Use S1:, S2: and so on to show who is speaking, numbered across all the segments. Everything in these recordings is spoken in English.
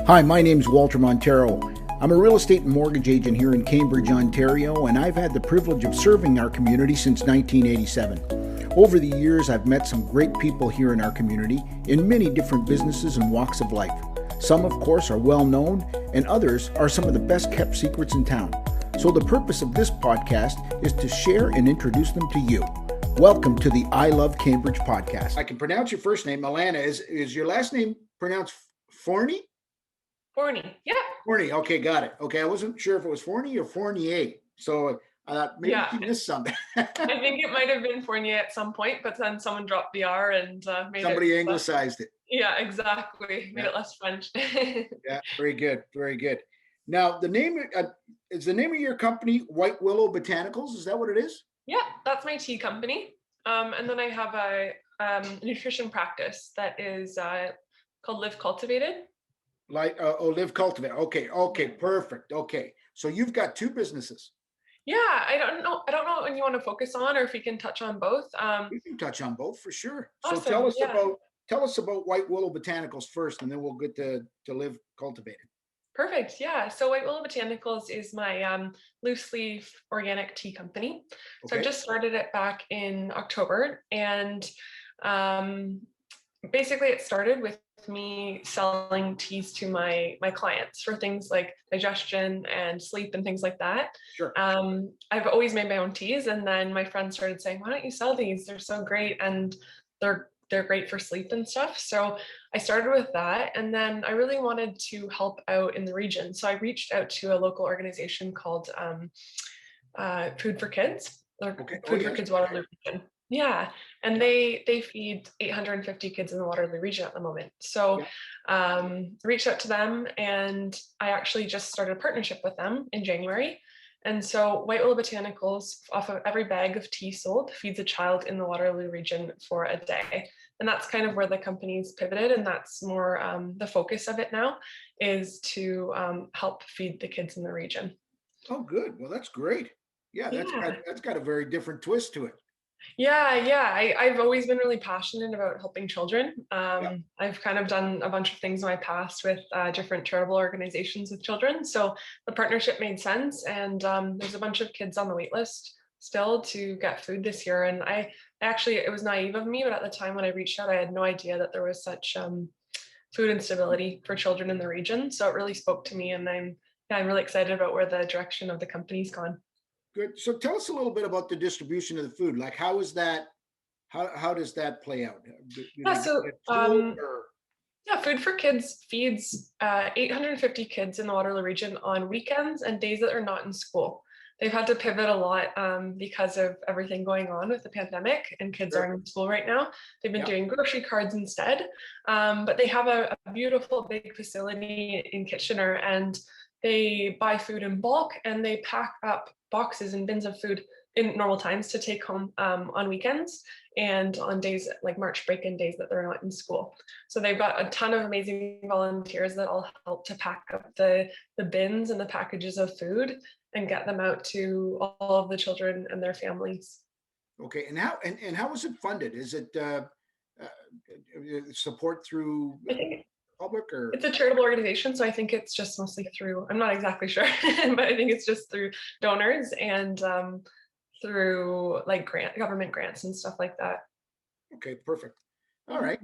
S1: Hi, my name's Walter Montero. I'm a real estate and mortgage agent here in Cambridge, Ontario, and I've had the privilege of serving our community since 1987. Over the years, I've met some great people here in our community in many different businesses and walks of life. Some, of course, are well known, and others are some of the best kept secrets in town. So the purpose of this podcast is to share and introduce them to you. Welcome to the I Love Cambridge podcast. I can pronounce your first name, Alana. Is your last name pronounced Fournie?
S2: Fournie, yeah.
S1: Fournie, okay, got it. Okay, I wasn't sure if it was Fournie or Fournier. So maybe you missed something.
S2: I think it might have been Fournier at some point, but then someone dropped the R and made
S1: somebody anglicized it.
S2: Yeah, exactly. Made it less French.
S1: Yeah, very good, very good. Now, the name is the name of your company White Willow Botanicals. Is that what it is?
S2: Yeah, that's my tea company. And then I have a nutrition practice that is called Live Cultivated.
S1: Live Cultivated. Okay, perfect. Okay, so you've got two businesses.
S2: Yeah, I don't know what you want to focus on, or if you can touch on both.
S1: We can touch on both for sure.
S2: Awesome,
S1: so tell us about White Willow Botanicals first, and then we'll get to Live Cultivated.
S2: Perfect. Yeah. So White Willow Botanicals is my loose leaf organic tea company. So I just started it back in October, and basically it started with me selling teas to my clients for things like digestion and sleep and things like that.
S1: Sure.
S2: I've always made my own teas, and then my friends started saying, "Why don't you sell these? They're so great, and they're great for sleep and stuff." So I started with that, and then I really wanted to help out in the region. So I reached out to a local organization called Food for Kids, or Food for Kids Waterloo region. Yeah, and they feed 850 kids in the Waterloo region at the moment. So reached out to them, and I actually just started a partnership with them in January. And so White Willow Botanicals, off of every bag of tea sold, feeds a child in the Waterloo region for a day. And that's kind of where the company's pivoted, and that's more the focus of it now, is to help feed the kids in the region.
S1: Oh, good. Well, that's great. Yeah, that's got a very different twist to it.
S2: Yeah. I've always been really passionate about helping children. I've kind of done a bunch of things in my past with different charitable organizations with children. So the partnership made sense, and there's a bunch of kids on the wait list still to get food this year. And I actually, it was naive of me, but at the time when I reached out, I had no idea that there was such food instability for children in the region. So it really spoke to me, and I'm really excited about where the direction of the company's gone.
S1: Good. So tell us a little bit about the distribution of the food. Like, how is that? How does that play out?
S2: Food for Kids feeds 850 kids in the Waterloo region on weekends and days that are not in school. They've had to pivot a lot because of everything going on with the pandemic, and kids aren't in school right now. They've been doing grocery cards instead, but they have a beautiful big facility in Kitchener, and they buy food in bulk, and they pack up boxes and bins of food in normal times to take home on weekends and on days like March break and days that they're not in school. So they've got a ton of amazing volunteers that all help to pack up the bins and the packages of food and get them out to all of the children and their families.
S1: Okay, and how is it funded? Is it support through public, or?
S2: It's a charitable organization, so I think it's just mostly through, I'm not exactly sure, but I think it's just through donors and through like government grants and stuff like that.
S1: Okay, perfect. All right.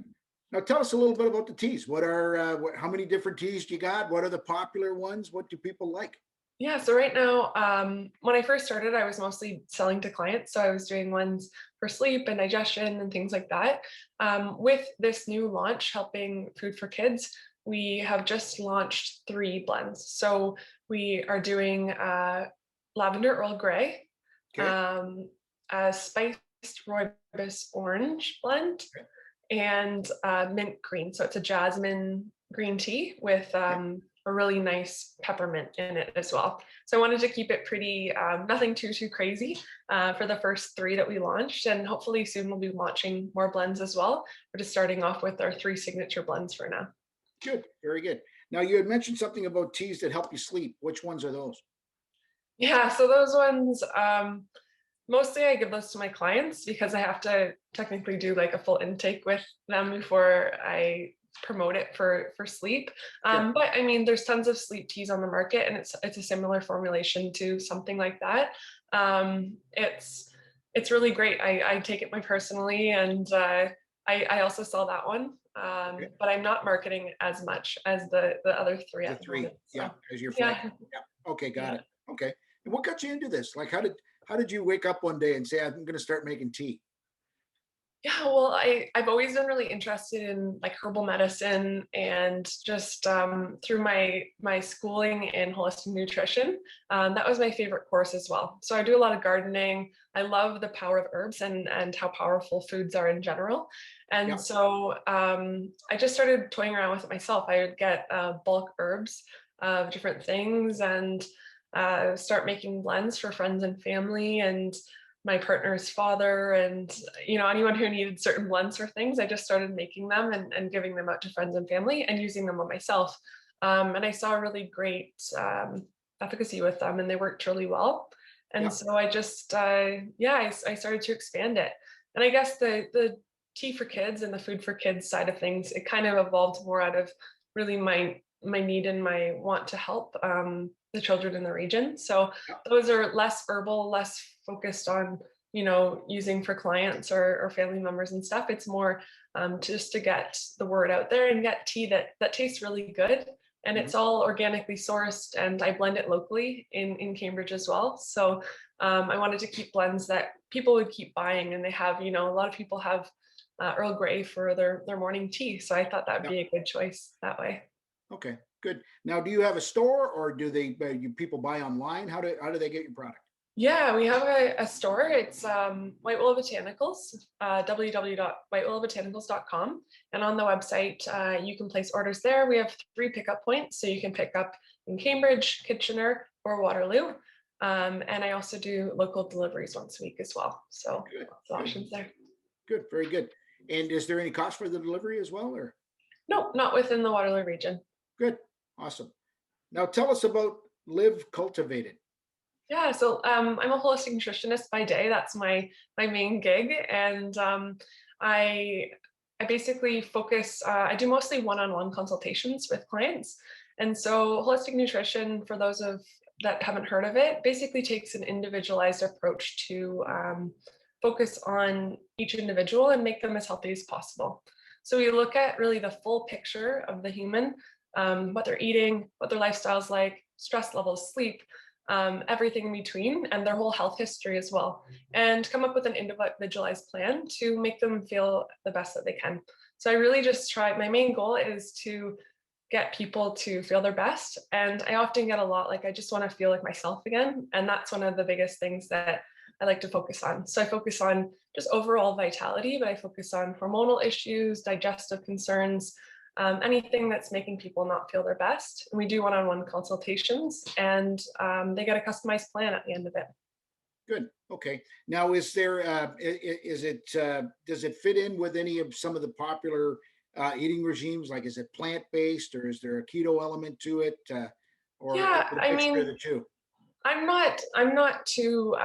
S1: Now tell us a little bit about the teas. How many different teas do you got? What are the popular ones? What do people like?
S2: Yeah, so right now, when I first started, I was mostly selling to clients. So I was doing ones for sleep and digestion and things like that. With this new launch, helping Food for Kids, we have just launched 3 blends. So we are doing lavender Earl Grey, a spiced rooibos orange blend, and mint green. So it's a jasmine green tea with a really nice peppermint in it as well. So I wanted to keep it pretty, nothing too crazy for the first 3 that we launched. And hopefully soon we'll be launching more blends as well. We're just starting off with our 3 signature blends for now.
S1: Good, very good. Now you had mentioned something about teas that help you sleep. Which ones are those?
S2: Yeah, so those ones, mostly I give those to my clients because I have to technically do like a full intake with them before I promote it for sleep.
S1: Sure.
S2: But I mean, there's tons of sleep teas on the market, and it's a similar formulation to something like that. It's really great. I take it my personally, and I also sell that one.
S1: Okay.
S2: But I'm not marketing as much as the other three
S1: The
S2: at the
S1: three,
S2: moment.
S1: yeah,
S2: So
S1: as your flag.
S2: yeah,
S1: Yeah. Okay, got
S2: yeah.
S1: it. Okay. And what got you into this? Like, how did you wake up one day and say, I'm going to start making tea?
S2: Yeah, well, I've always been really interested in like herbal medicine, and just through my schooling in holistic nutrition, that was my favorite course as well. So I do a lot of gardening. I love the power of herbs and how powerful foods are in general. And
S1: Yeah.
S2: so I just started toying around with it myself. I would get bulk herbs of different things, and start making blends for friends and family, and my partner's father, and anyone who needed certain blends or things. I just started making them and giving them out to friends and family and using them on myself. And I saw really great efficacy with them, and they worked really well. And
S1: Yeah.
S2: so I just I started to expand it. And I guess the tea for kids and the food for kids side of things, it kind of evolved more out of really my need and my want to help the children in the region. So
S1: Yeah.
S2: those are less herbal, less focused on using for clients or family members and stuff. It's more just to get the word out there and get tea that tastes really good, and
S1: Mhm.
S2: it's all organically sourced, and I blend it locally in Cambridge as well. So I wanted to keep blends that people would keep buying, and they have a lot of people have Earl Grey for their morning tea, so I thought that would
S1: Yeah.
S2: be a good choice that way.
S1: Okay. Good. Now, do you have a store, or do people buy online? How do they get your product?
S2: Yeah, we have a store. It's White Willow Botanicals, www.whitewillowbotanicals.com. And on the website, you can place orders there. We have 3 pickup points, so you can pick up in Cambridge, Kitchener, or Waterloo. And I also do local deliveries once a week as well. So
S1: Good.
S2: lots of
S1: Good.
S2: options there.
S1: Good. Very good. And is there any cost for the delivery as well, or?
S2: No, not within the Waterloo region.
S1: Good. Awesome. Now tell us about Live Cultivated.
S2: Yeah, so I'm a holistic nutritionist by day. That's my main gig, and I I basically focus. I do mostly one-on-one consultations with clients, and so holistic nutrition, for those of that haven't heard of it, basically takes an individualized approach to focus on each individual and make them as healthy as possible. So we look at really the full picture of the human, what they're eating, what their lifestyle's like, stress levels, sleep, everything in between, and their whole health history as well, and come up with an individualized plan to make them feel the best that they can. So I really just try, my main goal is to get people to feel their best. And I often get a lot like, I just want to feel like myself again. And that's one of the biggest things that I like to focus on. So I focus on just overall vitality, but I focus on hormonal issues, digestive concerns, anything that's making people not feel their best. And we do one-on-one consultations, and they get a customized plan at the end of it.
S1: Good. Okay. Now, is there does it fit in with any of some of the popular eating regimes? Like, is it plant based, or is there a keto element to it, or is
S2: Yeah,
S1: it a
S2: I
S1: mixture of
S2: mean,
S1: the two?
S2: I'm not too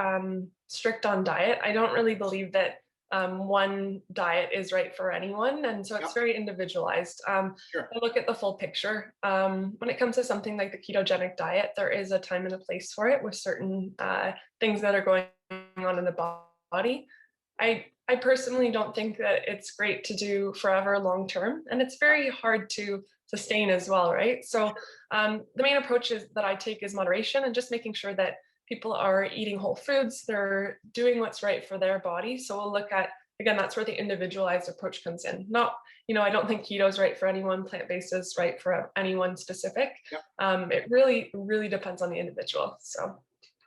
S2: strict on diet. I don't really believe that one diet is right for anyone, and so it's
S1: Yep.
S2: very individualized.
S1: Sure.
S2: I look at the full picture. When it comes to something like the ketogenic diet, there is a time and a place for it with certain things that are going on in the body. I personally don't think that it's great to do forever long term, and it's very hard to sustain as well, right? So the main approach is that I take is moderation, and just making sure that people are eating whole foods, they're doing what's right for their body. So we'll look at, again, that's where the individualized approach comes in. Not, I don't think keto is right for anyone, plant-based is right for anyone specific.
S1: Yep.
S2: It really depends on the individual. So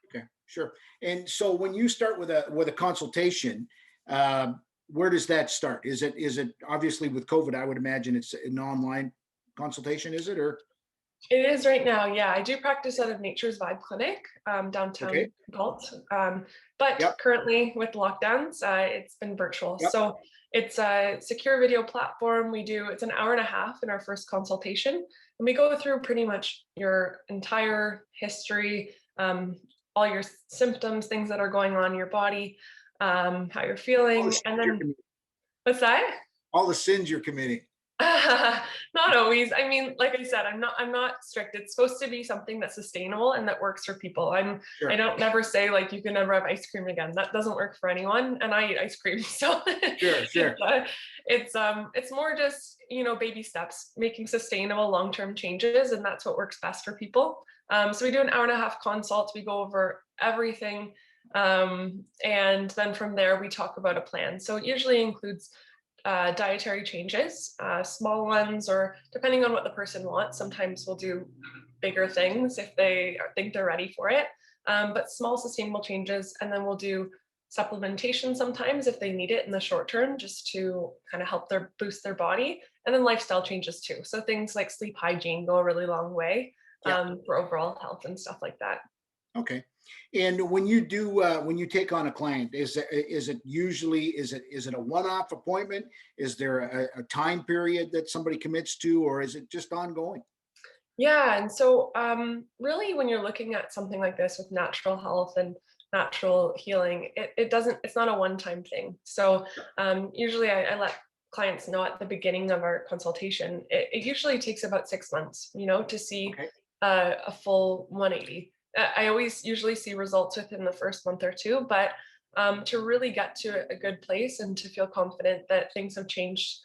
S1: Okay. Sure. And so, when you start with a consultation, where does that start? Is it obviously with COVID? I would imagine it's an online consultation. Is it, or?
S2: it is right now. Yeah, I do practice out of Nature's Vibe Clinic,
S1: Okay.
S2: downtown Galt. But
S1: Yep.
S2: currently with lockdowns, it's been virtual.
S1: Yep.
S2: So it's a secure video platform. It's an hour and a half in our first consultation. And we go through pretty much your entire history, all your symptoms, things that are going on in your body, how you're
S1: All the
S2: feeling.
S1: sins
S2: And
S1: you're
S2: then
S1: committing.
S2: what's that?
S1: All the sins you're committing.
S2: Not always. I mean, like I said, I'm not strict. It's supposed to be something that's sustainable and that works for people. I
S1: Sure,
S2: don't never say like you can never have ice cream again. That doesn't work for anyone. And I eat ice cream. So
S1: sure,
S2: it's
S1: sure.
S2: it's more just, baby steps, making sustainable long-term changes, and that's what works best for people. So we do an hour-and-a-half consult. We go over everything. And then from there we talk about a plan. So it usually includes dietary changes, small ones, or depending on what the person wants. Sometimes we'll do bigger things if they think they're ready for it, but small sustainable changes. And then we'll do supplementation sometimes if they need it in the short term, just to kind of help boost their body. And then lifestyle changes too. So things like sleep hygiene go a really long way
S1: Yeah.
S2: for overall health and stuff like that.
S1: Okay. And when you do, when you take on a client, is it usually, is it a one-off appointment? Is there a time period that somebody commits to, or is it just ongoing?
S2: Yeah, and so really when you're looking at something like this with natural health and natural healing, it's not a one-time thing. So usually I let clients know at the beginning of our consultation, it usually takes about 6 months, to see
S1: Okay.
S2: a full 180. I always usually see results within the first month or two, but to really get to a good place and to feel confident that things have changed,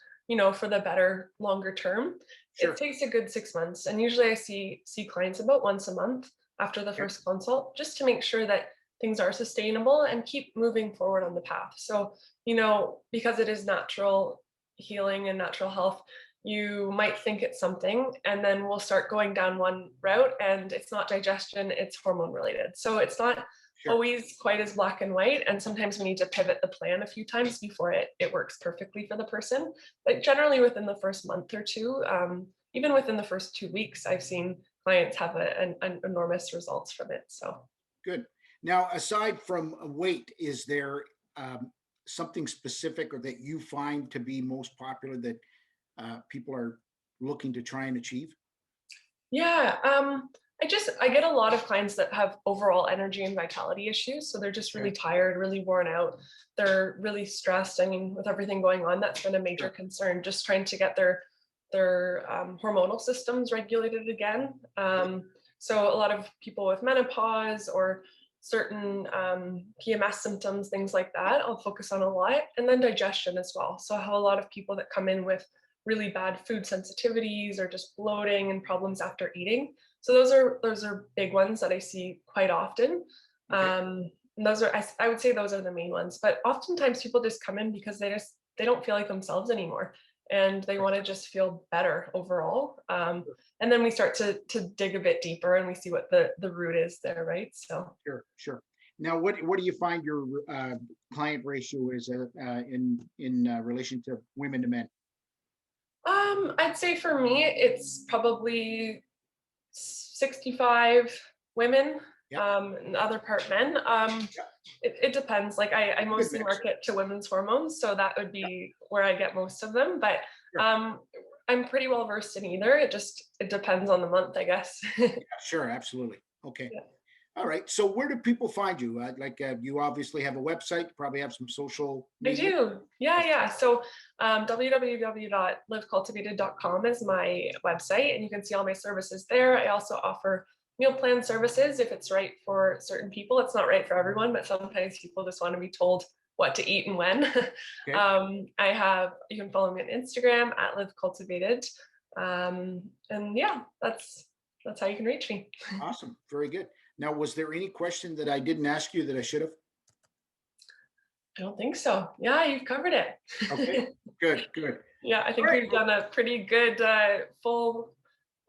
S2: for the better longer term, it
S1: Sure.
S2: takes a good 6 months. And usually I see clients about once a month after the
S1: Okay.
S2: first consult, just to make sure that things are sustainable and keep moving forward on the path. So, because it is natural healing and natural health, you might think it's something, and then we'll start going down one route, and it's not digestion, it's hormone related. So it's not
S1: Sure.
S2: always quite as black and white. And sometimes we need to pivot the plan a few times before it works perfectly for the person. But generally within the first month or two, even within the first 2 weeks, I've seen clients have an enormous results from it. So
S1: Good. Now, aside from weight, is there something specific or that you find to be most popular that people are looking to try and achieve?
S2: yeah, I get a lot of clients that have overall energy and vitality issues. So they're just really
S1: Okay.
S2: tired, really worn out. They're really stressed. I mean, with everything going on, that's been a major
S1: Sure.
S2: concern, just trying to get their hormonal systems regulated again. So a lot of people with menopause or certain PMS symptoms, things like that, I'll focus on a lot. And then digestion as well. So I have a lot of people that come in with really bad food sensitivities or just bloating and problems after eating. So those are big ones that I see quite often.
S1: Okay.
S2: And those are I would say those are the main ones. But oftentimes people just come in because they don't feel like themselves anymore, and they
S1: Right.
S2: want to just feel better overall. And then we start to dig a bit deeper, and we see what the root is there, right? So
S1: Sure. Sure. Now, what do you find your client ratio is in relation to women to men?
S2: I'd say for me, it's probably 65 women,
S1: Yeah.
S2: and the other part men.
S1: Yeah.
S2: It depends. Like I
S1: Good
S2: mostly
S1: mix.
S2: market to women's hormones, so that would
S1: Yeah.
S2: be where I get most of them. But
S1: Sure.
S2: um, I'm pretty well versed in either. It depends on the month, I guess.
S1: Yeah. Sure. Absolutely. Okay.
S2: Yeah.
S1: All right. So where do people find you? You obviously have a website. You probably have some social
S2: I
S1: media.
S2: do. Yeah, yeah. So www.livecultivated.com is my website, and you can see all my services there. I also offer meal plan services if it's right for certain people. It's not right for everyone, but sometimes people just want to be told what to eat and when.
S1: Okay.
S2: You can follow me on Instagram at livecultivated. And yeah, that's how you can reach me.
S1: Awesome. Very good. Now, was there any question that I didn't ask you that I should have?
S2: I don't think so. Yeah, you've covered
S1: Okay.
S2: it.
S1: Good. Good.
S2: Yeah, I
S1: All
S2: think
S1: right.
S2: we've done a pretty good full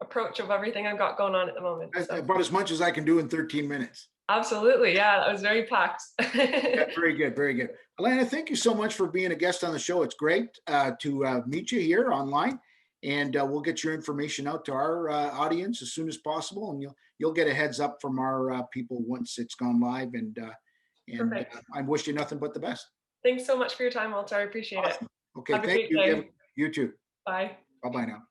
S2: approach of everything I've got going on at the moment. So
S1: About as much as I can do in 13 minutes.
S2: absolutely, yeah, that was very packed.
S1: Yeah, very good, very good. Alana, thank you so much for being a guest on the show. It's great to meet you here online, and we'll get your information out to our audience as soon as possible, and you'll get a heads up from our people once it's gone live. And
S2: Perfect.
S1: I wish you nothing but the best.
S2: Thanks so much for your time, Walter. I appreciate it.
S1: Awesome. Okay,
S2: Have a
S1: thank
S2: great
S1: you.
S2: day.
S1: You too.
S2: Bye.
S1: Bye bye now.